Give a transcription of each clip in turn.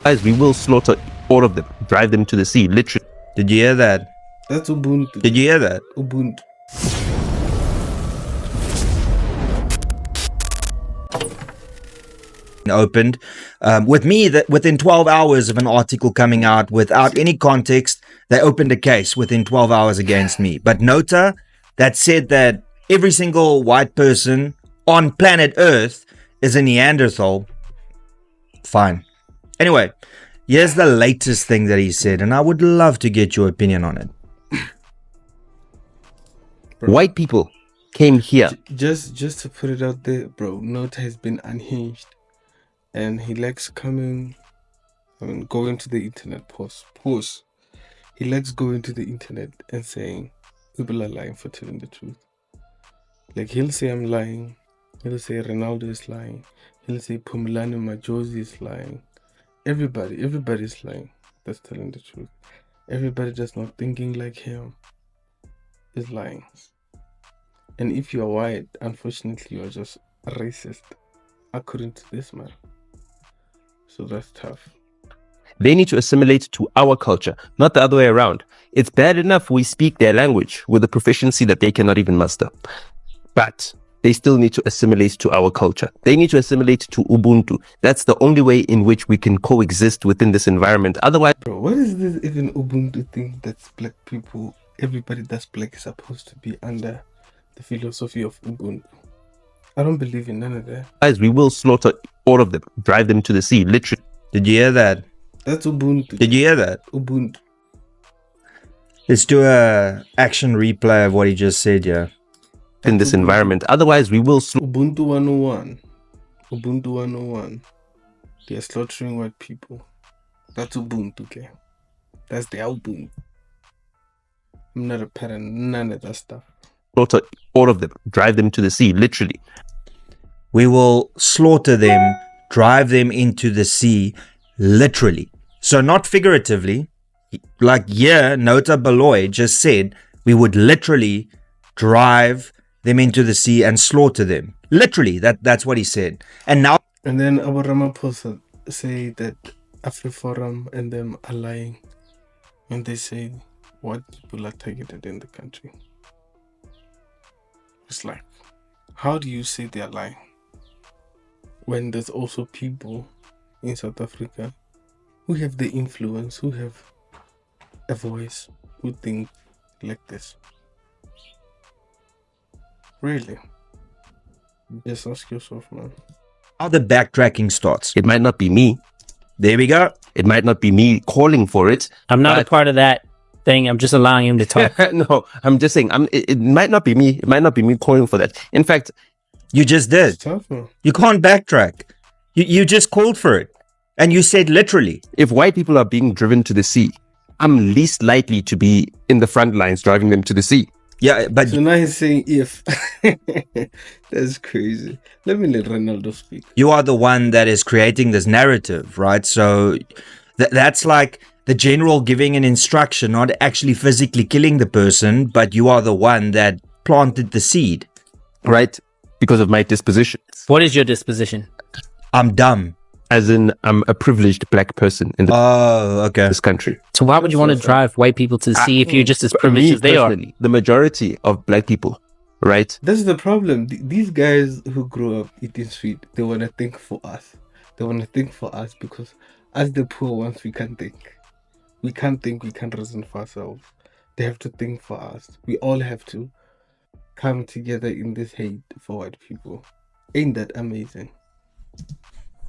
Guys, we will slaughter all of them, drive them to the sea, literally. Did you hear that? That's Ubuntu. Did you hear that? Ubuntu. Opened with me that within 12 hours of an article coming out without any context, they opened a case within 12 hours against me. But Nota, that said that every single white person on planet Earth is a Neanderthal. Fine. Anyway, here's the latest thing that he said, and I would love to get your opinion on it. White people came here. Just to put it out there, bro, Nota has been unhinged. And he likes going to the internet, pause. He likes going to the internet and saying people are lying for telling the truth. Like, he'll say I'm lying. He'll say Renaldo is lying. He'll say Pumulani Majosi is lying. Everybody's lying. That's telling the truth. Everybody that's not thinking like him is lying. And if you're white, unfortunately, you're just a racist, according to this man. So that's tough. They need to assimilate to our culture, not the other way around. It's bad enough we speak their language with a proficiency that they cannot even muster. But they still need to assimilate to our culture. They need to assimilate to Ubuntu. That's the only way in which we can coexist within this environment. Otherwise... Bro, what is this even Ubuntu thing that's black people, everybody that's black is supposed to be under the philosophy of Ubuntu? I don't believe in none of that. Guys, we will slaughter all of them, drive them to the sea, literally. Did you hear that? That's Ubuntu. Did you hear that? Ubuntu. Let's do a action replay of what he just said, yeah. In this environment. Otherwise, we will... Ubuntu 101. Ubuntu 101. They are slaughtering white people. That's Ubuntu, okay? That's their Ubuntu. I'm not a parent, none of that stuff. Slaughter all of them, drive them to the sea, literally. We will slaughter them, drive them into the sea, literally. So not figuratively. Like, yeah, Nota Beloy just said we would literally drive them into the sea and slaughter them. Literally, that's what he said. And now... And then our Ramaphosa say that AfriForum and them are lying when they say white people are targeted in the country. It's like, how do you say they are lying when there's also people in South Africa who have the influence, who have a voice, who think like this? Really? Just ask yourself, man. How the backtracking starts. It might not be me. There we go. It might not be me calling for it. I'm not a part of that thing. I'm just allowing him to talk. No, I'm just saying, it might not be me. It might not be me calling for that. In fact, you just did. It's tough, man. You can't backtrack. You just called for it. And you said literally. If white people are being driven to the sea, I'm least likely to be in the front lines driving them to the sea. Yeah, but... So now he's saying if. That's crazy. Let me let Renaldo speak. You are the one that is creating this narrative, right? So that's like the general giving an instruction, not actually physically killing the person, but you are the one that planted the seed. Right? Because of my disposition. What is your disposition? I'm dumb. As in, I'm a privileged black person in this country. So why would you want to drive white people to the sea if you're just as privileged as they are? The majority of black people, right? That's the problem. These guys who grow up eating sweet, they want to think for us. They want to think for us because as the poor ones, we can't think. We can't think, we can't reason for ourselves. They have to think for us. We all have to come together in this hate for white people. Ain't that amazing?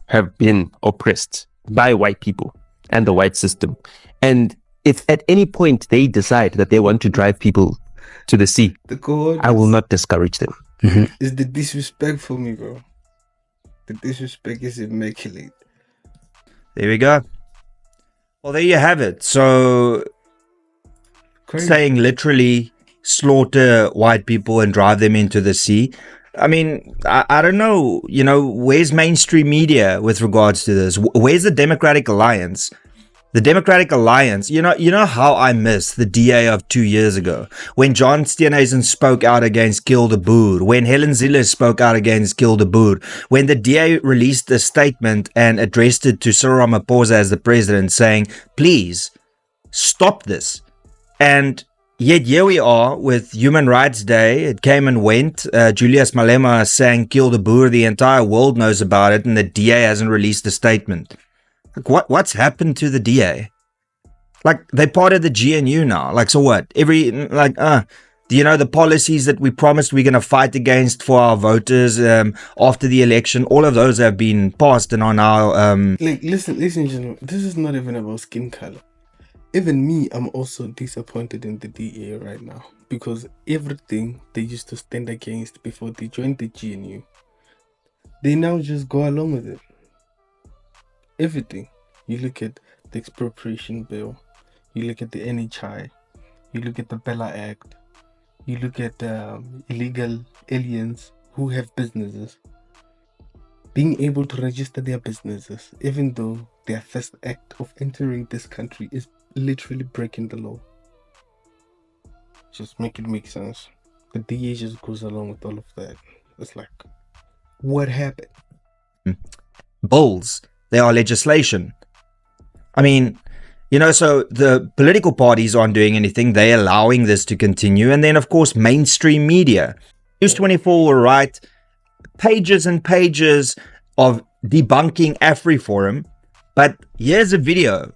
Have been oppressed by white people and the white system. And if at any point they decide that they want to drive people to the sea, I will not discourage them. It's the disrespect for me, bro. The disrespect is immaculate. There we go. Well, there you have it. So, saying literally slaughter white people and drive them into the sea. I mean, I don't know, where's mainstream media with regards to this? Where's the Democratic Alliance? The Democratic Alliance, you know how I miss the DA of 2 years ago, when John Steenhuisen spoke out against Kill the Boer, when Helen Zille spoke out against Kill the Boer, when the DA released a statement and addressed it to Cyril Ramaphosa as the president saying, please stop this. And yet here we are with Human Rights Day. It came and went. Julius Malema sang Kill the Boer. The entire world knows about it, and the DA hasn't released a statement. Like, what's happened to the DA? Like, they part of the GNU now. Like, so what? Do you know the policies that we promised we're going to fight against for our voters after the election? All of those have been passed and are now... Listen, gentlemen, this is not even about skin color. Even me, I'm also disappointed in the DA right now, because everything they used to stand against before they joined the GNU, they now just go along with it. Everything. You look at the expropriation bill, you look at the NHI, you look at the Bella Act, you look at illegal aliens who have businesses being able to register their businesses, even though their first act of entering this country is literally breaking the law. Just make it make sense. The DA just goes along with all of that. It's like, what happened? Bills. They are legislation. I mean, so the political parties aren't doing anything. They're allowing this to continue. And then, of course, mainstream media. News 24 will write pages and pages of debunking AfriForum. But here's a video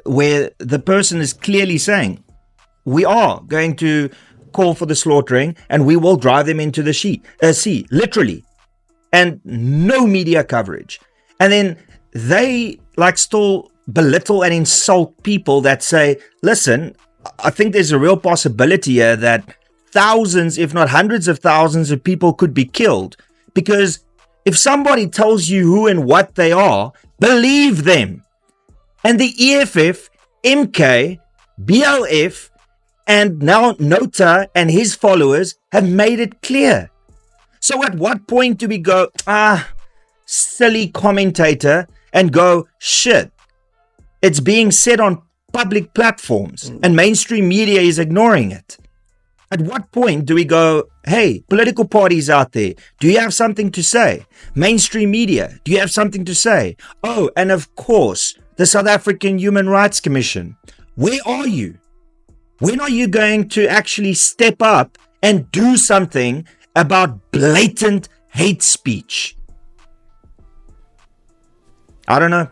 where the person is clearly saying, we are going to call for the slaughtering and we will drive them into the sea, literally. And no media coverage. And then they still belittle and insult people that say, listen, I think there's a real possibility here that thousands, if not hundreds of thousands of people could be killed. Because if somebody tells you who and what they are, believe them. And the EFF, MK, BLF, and now Nota and his followers have made it clear. So at what point do we go, silly commentator, and go, shit, it's being said on public platforms and mainstream media is ignoring it? At what point do we go, hey, political parties out there, do you have something to say? Mainstream media, do you have something to say? Oh, and of course, the South African Human Rights Commission. Where are you? When are you going to actually step up and do something about blatant hate speech? I don't know.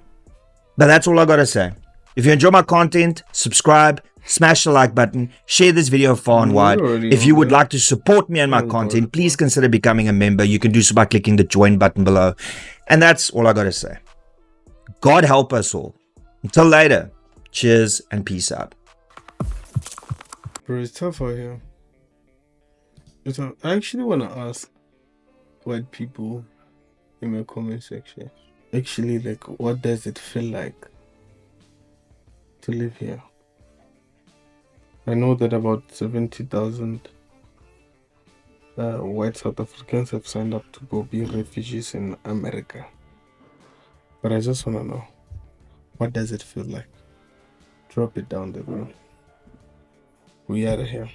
But that's all I got to say. If you enjoy my content, subscribe, smash the like button, share this video far and wide. If you would like to support me and my content, please consider becoming a member. You can do so by clicking the join button below. And that's all I got to say. God help us all. Until later, cheers and peace out. Bro, it's tough out here. I actually want to ask white people in my comment section, actually, what does it feel like to live here? I know that about 70,000 white South Africans have signed up to go be refugees in America. But I just want to know, what does it feel like? Drop it down there, bro. We out of here.